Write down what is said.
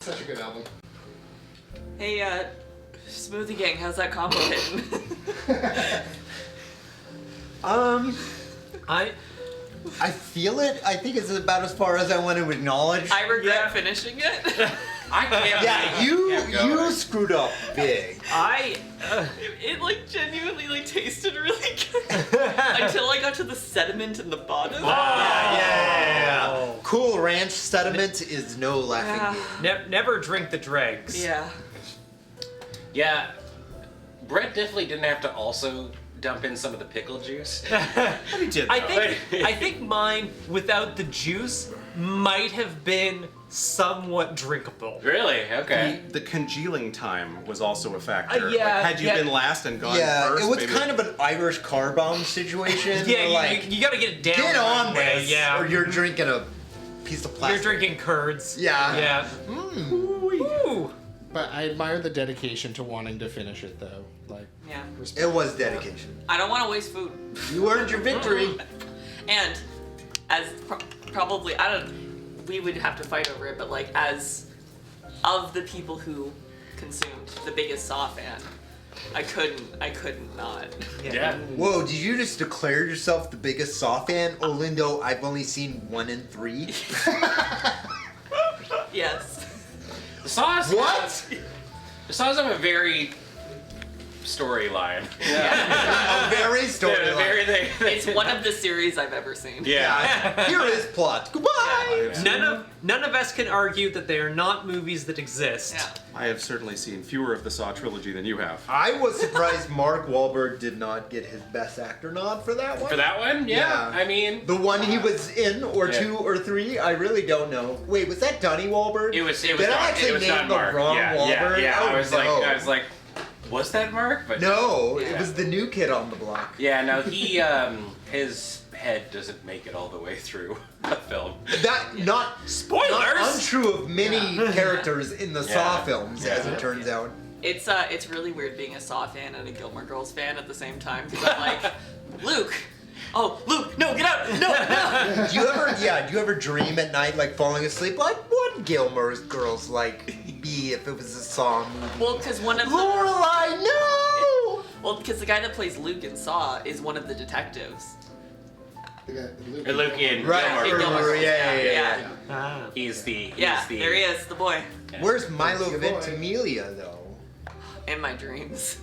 Such a good album. Hey, Smoothie Gang, how's that combo hitting? I feel it. I think it's about as far as I want to acknowledge. I regret finishing it. I can't. Yeah, you screwed up big. It like genuinely like tasted really good until I got to the sediment in the bottom. Yeah. Cool Ranch sediment is no laughing game. Never drink the dregs. Yeah. Yeah. Brett definitely didn't have to also dump in some of the pickle juice. He did. I think mine without the juice might have been somewhat drinkable. Really? Okay. The congealing time was also a factor. Yeah, Like, had you been last and gone first, it was maybe... kind of an Irish car bomb situation. Yeah, where, you gotta get it down. get on way, this, yeah. or you're drinking a piece of plastic. You're drinking curds. Yeah. Yeah. Ooh. But I admire the dedication to wanting to finish it, though. Like, Yeah. respect. It was dedication. I don't want to waste food. You earned your victory. And as probably, we would have to fight over it, but like as of the people who consumed, the biggest Saw fan, I couldn't not. Yeah. Whoa, did you just declare yourself the biggest Saw fan? Only though I've only seen 1 and 3? Yes. The Saws. What? The Saws have a very storyline. A very storyline. It's one of the series I've ever seen. Yeah. Here is plot. Goodbye. None of us can argue that they are not movies that exist. Yeah. I have certainly seen fewer of the Saw trilogy than you have. I was surprised Mark Wahlberg did not get his Best Actor nod for that one. For that one? Yeah. I mean, The one he was in, or Yeah. 2 or 3, I really don't know. Wait, was that Donnie Wahlberg? it was Did not, I actually it was name not the Mark. wrong Yeah. Wahlberg? Yeah. Oh, I was no. like, was that Mark? But No, it Yeah. was the new kid on the block. Yeah. No, he his head doesn't make it all the way through the film. That not Spoilers! Not untrue of many characters in the Saw Yeah. films, as it turns out. It's really weird being a Saw fan and a Gilmore Girls fan at the same time because I'm like, Luke. Oh, Luke! No, get out! No! Do you ever dream at night, like falling asleep? Like, what Gilmore Girls like be if it was a Saw movie? Well, because one of the Lorelai, no! well, because the guy that plays Luke in Saw is one of the detectives. The guy, Luke. Luke in Right, Gilmore Gilmore Girls. Girls. yeah. Ah. He's the. Yeah, there he is, the boy. Where's Milo Your boy. Ventimiglia, though? In my dreams.